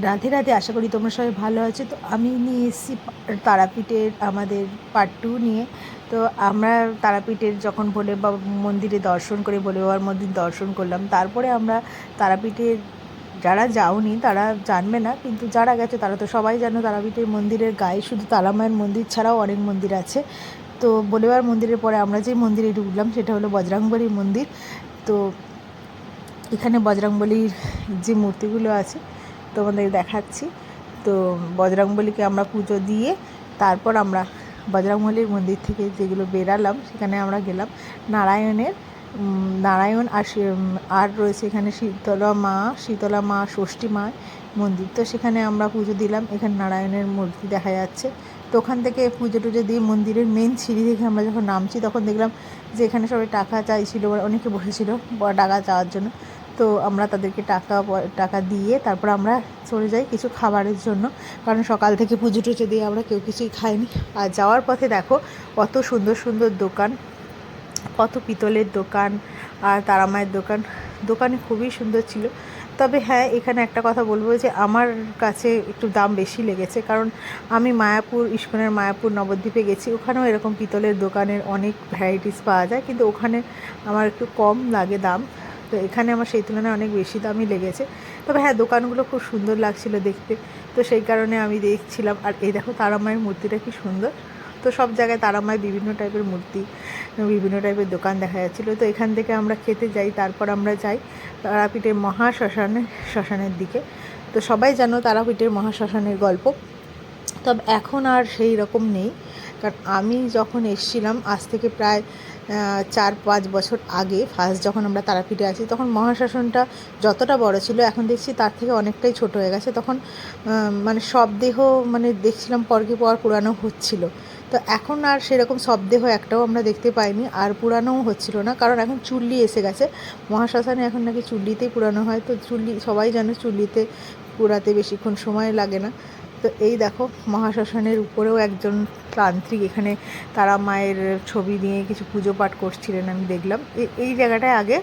রাধে রাধে, আশা করি তোমরা সবাই ভালো আছো। তো আমি নিয়ে এসেছি তারাপীঠের আমাদের পার্ট 2 নিয়ে। তো আমরা তারাপীঠের যখন ভোলে বাবা মন্দিরে দর্শন করে, ভোলে বাবার মন্দির দর্শন করলাম, তারপরে আমরা তারাপীঠের, যারা যাওনি তারা জানবে না, কিন্তু যারা গেছে তারা তো সবাই জানো তারাপীঠের মন্দিরের গায়ে শুধু তারা মায়ের মন্দির ছাড়াও অনেক মন্দির আছে। তো ভোলে বাবার মন্দিরের পরে আমরা যে মন্দিরে ঢুকলাম সেটা হলো বজরংবলী মন্দির। তো এখানে বজরংবলীর যে মূর্তিগুলো আছে তোমাদের দেখাচ্ছি। তো বজরংবলীকে আমরা পুজো দিয়ে তারপর আমরা বজরংবলীর মন্দির থেকে যেগুলো বেরালাম সেখানে আমরা গেলাম নারায়ণের, নারায়ণ আর রয়েছে এখানে শীতলা মা ষষ্ঠী মা মন্দির। তো সেখানে আমরা পুজো দিলাম। এখানে নারায়ণের মূর্তি দেখা যাচ্ছে। তো ওখান থেকে পুজো টুজো দিয়ে মন্দিরের মেন সিঁড়ি থেকে আমরা যখন নামছি তখন দেখলাম যে এখানে সবাই টাকা চাইছিল, অনেকে বসেছিল টাকা চাওয়ার জন্য। তো আমরা তাদেরকে টাকা দিয়ে তারপর আমরা চলে যাই কিছু খাবারের জন্য, কারণ সকাল থেকে পুজো টুজো দিয়ে আমরা কেউ কিছুই খাইনি। আর যাওয়ার পথে দেখো কত সুন্দর সুন্দর দোকান, কত পিতলের দোকান আর তারা মায়ের দোকানে খুবই সুন্দর ছিল। তবে হ্যাঁ, এখানে একটা কথা বলবো যে আমার কাছে একটু দাম বেশি লেগেছে, কারণ আমি মায়াপুর, ইস্কনের মায়াপুর নবদ্বীপে গেছি, ওখানেও এরকম পিতলের দোকানের অনেক ভ্যারাইটিস পাওয়া যায়, কিন্তু ওখানে আমার একটু কম লাগে দাম। তো এখানে আমার সেই তুলনায় অনেক বেশি দামই লেগেছে। তবে হ্যাঁ, দোকানগুলো খুব সুন্দর লাগছিল দেখতে, তো সেই কারণে আমি দেখছিলাম। আর এই দেখো তারা মায়ের মূর্তিটা কি সুন্দর। তো সব জায়গায় তারা মায়ের বিভিন্ন টাইপের মূর্তি, বিভিন্ন টাইপের দোকান দেখা যাচ্ছিলো। তো এখান থেকে আমরা খেতে যাই, তারপর আমরা যাই তারাপীঠের শ্মশানের দিকে। তো সবাই জানো তারাপীঠের মহাশ্মশানের গল্প, তবে এখন আর সেই রকম নেই। কারণ আমি যখন এসেছিলাম আজ থেকে প্রায় 4-5 বছর আগে, ফার্স্ট যখন আমরা তারাপীঠে আছি, তখন মহাশ্মশানটা যতটা বড় ছিল এখন দেখছি তার থেকে অনেকটাই ছোট হয়ে গেছে। তখন মানে শবদেহ মানে দেখছিলাম পরকে পর পুরানো হচ্ছিল। তো এখন আর সেরকম শবদেহ একটাও আমরা দেখতে পাইনি, আর পুরানোও হচ্ছিল না, কারণ এখন চুল্লি এসে গেছে। মহাশ্মশানে এখন নাকি চুল্লিতেই পুরানো হয়। তো চুল্লি সবাই জানে চুল্লিতে পুরাতে বেশিক্ষণ সময় লাগে না। তো এই দেখো মহাশ্মশানের উপরেও একজন তান্ত্রিক এখানে তারা মায়ের ছবি নিয়ে কিছু পুজো পাঠ করছিলেন, আমি দেখলাম। এই জায়গাটায় আগে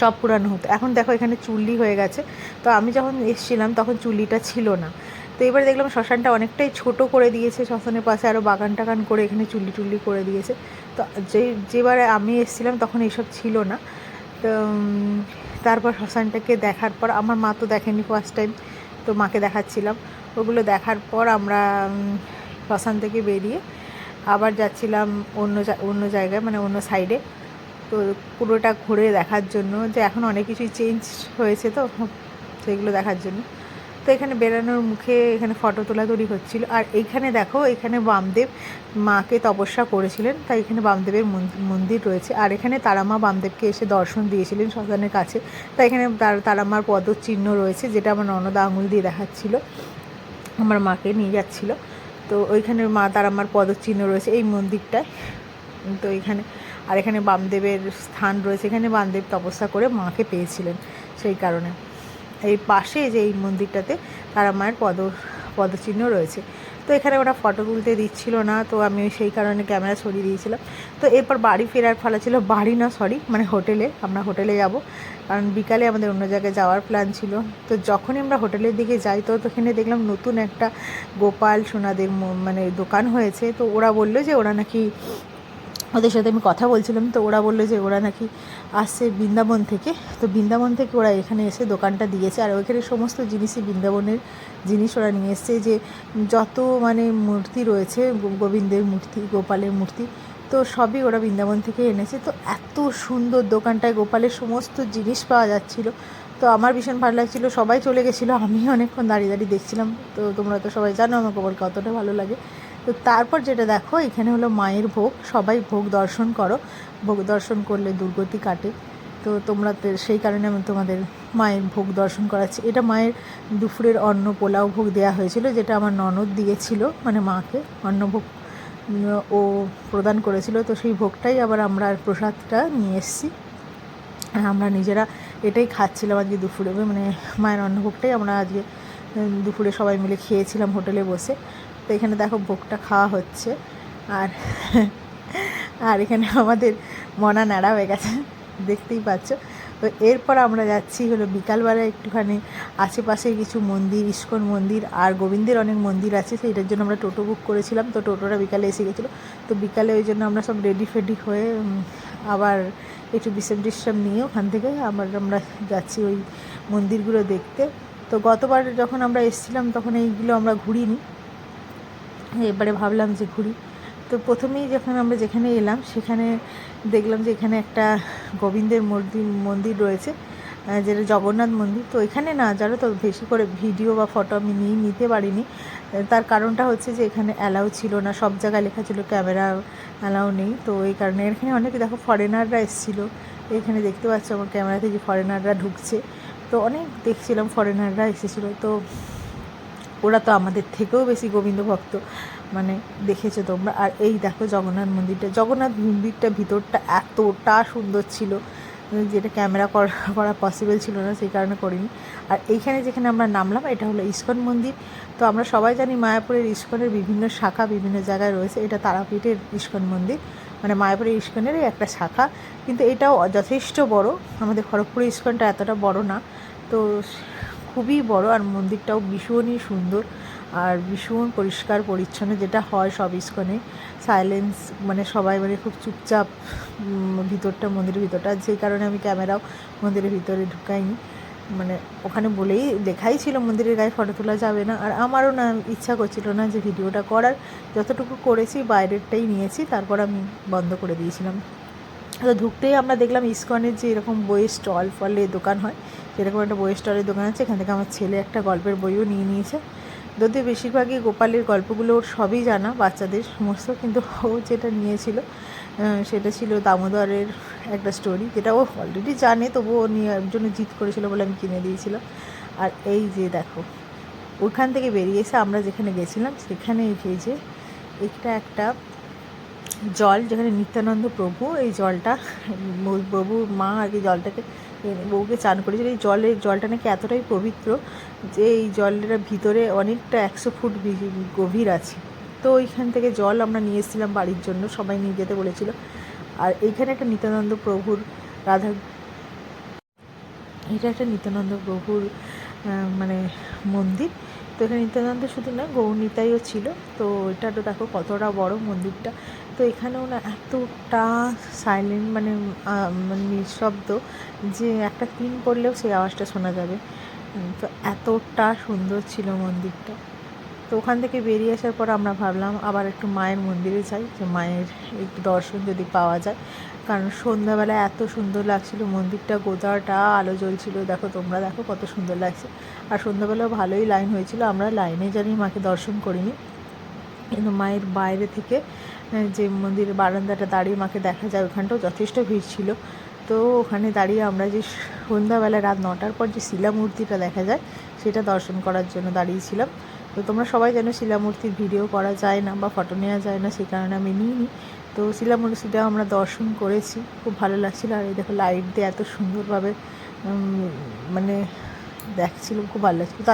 সব পুরানো হতো, এখন দেখো এখানে চুল্লি হয়ে গেছে। তো আমি যখন এসেছিলাম তখন চুল্লিটা ছিল না। তো এবার দেখলাম শ্মশানটা অনেকটাই ছোট করে দিয়েছে, শ্মশানের পাশে আরও বাগান টাগান করে এখানে চুল্লি টুল্লি করে দিয়েছে। তো যেবারে আমি এসেছিলাম তখন এইসব ছিল না। তো তারপর শ্মশানটাকে দেখার পর, আমার মা তো দেখেনি ফার্স্ট টাইম, তো মাকে দেখাচ্ছিলাম। ওগুলো দেখার পর আমরা শ্মশান থেকে বেরিয়ে আবার যাচ্ছিলাম অন্য জায়গায়, মানে অন্য সাইডে। তো পুরোটা ঘুরে দেখার জন্য যে এখন অনেক কিছুই চেঞ্জ হয়েছে, তো সেগুলো দেখার জন্য। তো এখানে বেরানোর মুখে এখানে ফটো তোলাতুলি হচ্ছিল। আর এইখানে দেখো, এখানে বামদেব মাকে তপস্যা করেছিলেন, তাই এখানে বামদেবের মন্দির রয়েছে। আর এখানে তারামা বামদেবকে এসে দর্শন দিয়েছিলেন শ্মশানের কাছে। তাই এখানে তারামার পদচিহ্ন রয়েছে, যেটা আমার ননদা আঙুল দিয়ে দেখাচ্ছিল, আমার মাকে নিয়ে যাচ্ছিল। তো ওইখানে মা তারামার পদচিহ্ন রয়েছে এই মন্দিরটায়। তো এখানে আর এখানে বামদেবের স্থান রয়েছে, এখানে বামদেব তপস্যা করে মাকে পেয়েছিলেন, সেই কারণে এই পাশে যে এই মন্দিরটাতে তারা মায়ের পদচিহ্ন রয়েছে। তো এখানে ওরা ফটো তুলতে দিচ্ছিল না, তো আমি সেই কারণে ক্যামেরা সরিয়ে দিয়েছিলাম। তো এরপর বাড়ি ফেরার ফলে ছিল, মানে হোটেলে, আমরা হোটেলে যাব, কারণ বিকালে আমাদের অন্য জায়গায় যাওয়ার প্ল্যান ছিল। তো যখনই আমরা হোটেলের দিকে যাই তো ওখানে দেখলাম নতুন একটা গোপাল সোনাদের মানে দোকান হয়েছে। তো ওরা বললো যে ওরা নাকি, ওদের সাথে আমি কথা বলছিলাম, তো ওরা বললো যে ওরা নাকি আসছে বৃন্দাবন থেকে। তো বৃন্দাবন থেকে ওরা এখানে এসে দোকানটা দিয়েছে, আর ওইখানে সমস্ত জিনিসই বৃন্দাবনের জিনিস ওরা নিয়ে এসছে। যে যত মানে মূর্তি রয়েছে, গোবিন্দের মূর্তি, গোপালের মূর্তি, তো সবই ওরা বৃন্দাবন থেকে এনেছে। তো এত সুন্দর দোকানটায় গোপালের সমস্ত জিনিস পাওয়া যাচ্ছিলো। তো আমার ভীষণ ভালো লাগছিলো, সবাই চলে গেছিলো, আমি অনেকক্ষণ দাঁড়িয়ে দাঁড়িয়ে দেখছিলাম। তো তোমরা তো সবাই জানো আমার গোপালকে কতটা ভালো লাগে। তো তারপর যেটা দেখো, এখানে হলো মায়ের ভোগ, সবাই ভোগ দর্শন করো, ভোগ দর্শন করলে দুর্গতি কাটে। তো তোমরা সেই কারণে আমি তোমাদের মায়ের ভোগ দর্শন করাচ্ছি। এটা মায়ের দুপুরের অন্ন পোলাও ভোগ দেওয়া হয়েছিল, যেটা আমার ননদ দিয়েছিল, মানে মাকে অন্নভোগ ও প্রদান করেছিল। তো সেই ভোগটাই আবার আমরা প্রসাদটা নিয়ে এসেছি, আমরা নিজেরা এটাই খাচ্ছিলাম আজকে দুপুরে, মানে মায়ের অন্নভোগটাই আমরা আজকে দুপুরে সবাই মিলে খেয়েছিলাম হোটেলে বসে। তো এখানে দেখো ভোগটা খাওয়া হচ্ছে। আর আর এখানে আমাদের মনা নাড়া হয়ে গেছে, দেখতেই পাচ্ছ। তো এরপর আমরা যাচ্ছি হলো বিকালবেলা একটুখানি আশেপাশে কিছু মন্দির, ইস্কন মন্দির আর গোবিন্দের অনেক মন্দির আছে, সেইটার জন্য আমরা টোটো বুক করেছিলাম। তো টোটোটা বিকালে এসে গেছিলো, তো বিকালে ওই জন্য আমরা সব রেডি ফেডি হয়ে আবার একটু বিশ্রাম টিশ্রাম নিয়ে ওখান থেকে আমরা যাচ্ছি ওই মন্দিরগুলো দেখতে। তো গতবার যখন আমরা এসেছিলাম তখন এইগুলো আমরা ঘুরিনি, এবারে ভাবলাম যে ঘুরি। তো প্রথমেই যখন আমরা যেখানে এলাম সেখানে দেখলাম যে এখানে একটা গোবিন্দের মন্দির রয়েছে, যেটা জগন্নাথ মন্দির। তো এখানে না জানো তো বেশি করে ভিডিও বা ফটো আমি নিতে পারিনি। তার কারণটা হচ্ছে যে এখানে অ্যালাউ ছিল না, সব জায়গায় লেখা ছিল ক্যামেরা অ্যালাউ নেই। তো এই কারণে এখানে অনেকে দেখো ফরেনাররা এসেছিলো, এখানে দেখতে পাচ্ছ আমার ক্যামেরাতে যে ফরেনাররা ঢুকছে। তো অনেক দেখছিলাম ফরেনাররা এসেছিলো, তো ওরা তো আমাদের থেকেও বেশি গোবিন্দ ভক্ত, মানে দেখেছো তোমরা। আর এই দেখো জগন্নাথ মন্দিরটা ভিতরটা এতটা সুন্দর ছিল যেটা ক্যামেরা করা পসিবল ছিল না, সেই কারণে করিনি। আর এইখানে যেখানে আমরা নামলাম এটা হলো ইস্কন মন্দির। তো আমরা সবাই জানি মায়াপুরের ইস্কনের বিভিন্ন শাখা বিভিন্ন জায়গায় রয়েছে, এটা তারাপীঠের ইস্কন মন্দির, মানে মায়াপুরের ইস্কনেরই একটা শাখা। কিন্তু এটাও যথেষ্ট বড়, আমাদের খড়গপুরের ইস্কনটা এতটা বড় না। তো খুবই বড়, আর মন্দিরটাও ভীষণই সুন্দর আর ভীষণ পরিষ্কার পরিচ্ছন্ন, যেটা হয় সব ইস্কনে। সাইলেন্স, মানে সবাই মানে খুব চুপচাপ মন্দিরের ভিতরটা, যেই কারণে আমি ক্যামেরাও মন্দিরের ভিতরে ঢুকাইনি। মানে ওখানে বলেই লেখাই ছিল মন্দিরের গায়ে ফটো তোলা যাবে না, আর আমারও না ইচ্ছা করছিল না যে ভিডিওটা করার। যতটুকু করেছি বাইরেরটাই নিয়েছি, তারপর আমি বন্ধ করে দিয়েছিলাম। তো ঢুকতেই আমরা দেখলাম ইস্কনের যে এরকম বইয়ের স্টল ফলের দোকান হয়, সেরকম একটা বইয়ের স্টলের দোকান আছে। এখান থেকে আমার ছেলে একটা গল্পের বইও নিয়েছে। যদিও বেশিরভাগই গোপালের গল্পগুলো ওর সবই জানা, বাচ্চাদের সমস্ত, কিন্তু ও যেটা নিয়েছিল সেটা ছিল দামোদরের একটা স্টোরি, যেটা ও অলরেডি জানে, তবুও নেওয়ার জন্য জিদ করেছিল বলে আমি কিনে দিয়েছিলাম। আর এই যে দেখো, ওখান থেকে বেরিয়ে এসে আমরা যেখানে গেছিলাম সেখানে এই যে এটা একটা জল, যেখানে নিত্যানন্দ প্রভু এই জলটা, প্রভুর মা আর কি জলটাকে বউকে চান করেছিল। এই জলটা নাকি এতটাই পবিত্র যে এই জলটা ভিতরে অনেকটা 100 ফুট গভীর আছে। তো ওইখান থেকে জল আমরা নিয়ে এসেছিলাম বাড়ির জন্য, সবাই নিয়ে যেতে বলেছিল। আর এইখানে একটা নিত্যানন্দ প্রভুর এটা একটা নিত্যানন্দ প্রভুর মানে মন্দির। তো এখানে নিত্যানন্দ শুধু না, গৌরনিতাইও ছিল। তো এটা তো দেখো কতটা বড় মন্দিরটা। তো এখানেও না এতটা সাইলেন্ট, মানে নিঃশব্দ, যে একটা পিন পড়লেও সেই আওয়াজটা শোনা যাবে। তো এতটা সুন্দর ছিল মন্দিরটা। তো ওখান থেকে বেরিয়ে আসার পর আমরা ভাবলাম আবার একটু মায়ের মন্দিরে যাই, যে মায়ের একটু দর্শন যদি পাওয়া যায়। কারণ সন্ধ্যাবেলা এত সুন্দর লাগছিল মন্দিরটা, গোটাটা আলো জ্বলছিল, দেখো তোমরা দেখো কত সুন্দর লাগছে। আর সন্ধ্যাবেলাও ভালোই লাইন হয়েছিল, আমরা লাইনে জানি মাকে দর্শন করিনি, কিন্তু মায়ের বাইরে থেকে যে মন্দিরের বারান্দাটা দাঁড়িয়ে মাকে দেখা যায়, ওখানটাও যথেষ্ট ভিড় ছিল। তো ওখানে দাঁড়িয়ে আমরা যে সন্ধ্যাবেলা রাত 9টার পর যে শিলামূর্তিটা দেখা যায় সেটা দর্শন করার জন্য দাঁড়িয়েছিলাম। তো তোমরা সবাই জানো শিলামূর্তির ভিডিও করা যায় না বা ফটো নেওয়া যায় না, সেই কারণে আমি নিইনি। তো শিলামূর্তিটাও আমরা দর্শন করেছি, খুব ভালো লাগছিলো। আর এই দেখো লাইট দিয়ে এত সুন্দরভাবে মানে দেখছিলাম, খুব ভালো লাগছিলো। তো